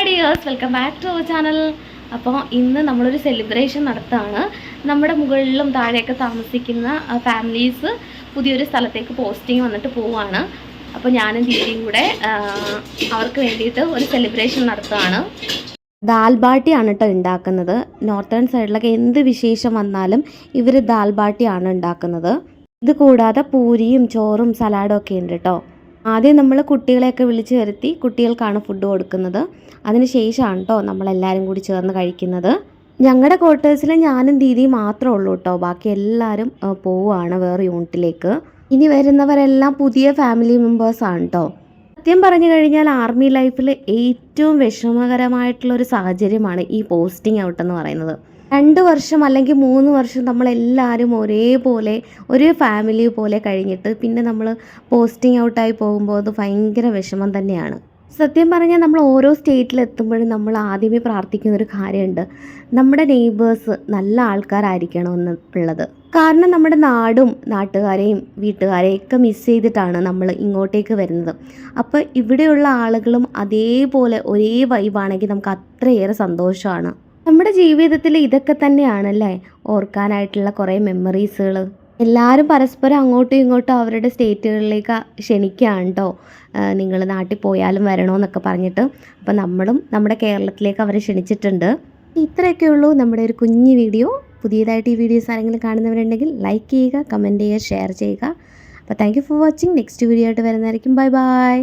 Dears, welcome back to our channel. അപ്പോൾ ഇന്ന് നമ്മളൊരു സെലിബ്രേഷൻ നടത്തുകയാണ്. നമ്മുടെ മുകളിലും താഴെയൊക്കെ താമസിക്കുന്ന ഫാമിലീസ് പുതിയൊരു സ്ഥലത്തേക്ക് പോസ്റ്റിംഗ് വന്നിട്ട് പോവുകയാണ്. അപ്പോൾ ഞാനും ദീദിയും കൂടെ അവർക്ക് വേണ്ടിയിട്ട് ഒരു സെലിബ്രേഷൻ നടത്തുകയാണ്. ദാൽ ബാട്ടിയാണ് കേട്ടോ ഉണ്ടാക്കുന്നത്. നോർത്തേൺ സൈഡിലൊക്കെ എന്ത് വിശേഷം വന്നാലും ഇവർ ദാൽ ബാട്ടിയാണ് ഉണ്ടാക്കുന്നത്. ഇത് കൂടാതെ പൂരിയും ചോറും സലാഡും ഒക്കെ ഉണ്ട് കേട്ടോ. ആദ്യം നമ്മൾ കുട്ടികളെയൊക്കെ വിളിച്ചു വരുത്തി കുട്ടികൾക്കാണ് ഫുഡ് കൊടുക്കുന്നത്. അതിന് ശേഷമാണ് കേട്ടോ നമ്മളെല്ലാവരും കൂടി ചേർന്ന് കഴിക്കുന്നത്. ഞങ്ങളുടെ ക്വാർട്ടേഴ്സിൽ ഞാനും ദീദിയും മാത്രമേ ഉള്ളൂ കേട്ടോ. ബാക്കി എല്ലാവരും പോവുകയാണ് വേറെ യൂണിറ്റിലേക്ക്. ഇനി വരുന്നവരെല്ലാം പുതിയ ഫാമിലി മെമ്പേഴ്സാണ് കേട്ടോ. സത്യം പറഞ്ഞു കഴിഞ്ഞാൽ ആർമി ലൈഫിൽ ഏറ്റവും വിഷമകരമായിട്ടുള്ളൊരു സാഹചര്യമാണ് ഈ പോസ്റ്റിംഗ് ഔട്ട് എന്ന് പറയുന്നത്. 2 വർഷം അല്ലെങ്കിൽ 3 വർഷം നമ്മളെല്ലാവരും ഒരേപോലെ ഒരു ഫാമിലി പോലെ കഴിഞ്ഞിട്ട് പിന്നെ നമ്മൾ പോസ്റ്റിംഗ് ഔട്ടായി പോകുമ്പോൾ അത് ഭയങ്കര വിഷമം തന്നെയാണ്. സത്യം പറഞ്ഞാൽ നമ്മൾ ഓരോ സ്റ്റേറ്റിലെത്തുമ്പോഴും നമ്മൾ ആദ്യമേ പ്രാർത്ഥിക്കുന്നൊരു കാര്യമുണ്ട്, നമ്മുടെ നെയ്ബേഴ്സ് നല്ല ആൾക്കാരായിരിക്കണമെന്നുള്ളത്. കാരണം നമ്മുടെ നാടും നാട്ടുകാരെയും വീട്ടുകാരെയൊക്കെ മിസ് ചെയ്തിട്ടാണ് നമ്മൾ ഇങ്ങോട്ടേക്ക് വരുന്നത്. അപ്പോൾ ഇവിടെയുള്ള ആളുകളും അതേപോലെ ഒരേ വൈബാണെങ്കിൽ നമുക്ക് അത്രയേറെ സന്തോഷമാണ്. നമ്മുടെ ജീവിതത്തിൽ ഇതൊക്കെ തന്നെയാണല്ലേ ഓർക്കാനായിട്ടുള്ള കുറേ മെമ്മറീസുകൾ. എല്ലാവരും പരസ്പരം അങ്ങോട്ടും ഇങ്ങോട്ടും അവരുടെ സ്റ്റേറ്റുകളിലേക്ക് ക്ഷണിക്കുകയാണ് കേട്ടോ. നിങ്ങൾ നാട്ടിൽ പോയാലും വരണമെന്നൊക്കെ പറഞ്ഞിട്ട്. അപ്പോൾ നമ്മളും നമ്മുടെ കേരളത്തിലേക്ക് അവരെ ക്ഷണിച്ചിട്ടുണ്ട്. ഇത്രയൊക്കെയുള്ളൂ നമ്മുടെ ഒരു കുഞ്ഞു വീഡിയോ. പുതിയതായിട്ട് ഈ വീഡിയോസ് ആരെങ്കിലും കാണുന്നവരുണ്ടെങ്കിൽ ലൈക്ക് ചെയ്യുക, കമൻറ്റ് ചെയ്യുക, ഷെയർ ചെയ്യുക. അപ്പോൾ thank you for watching. Next video ആയിട്ട് വരുന്നതായിരിക്കും. Bye bye.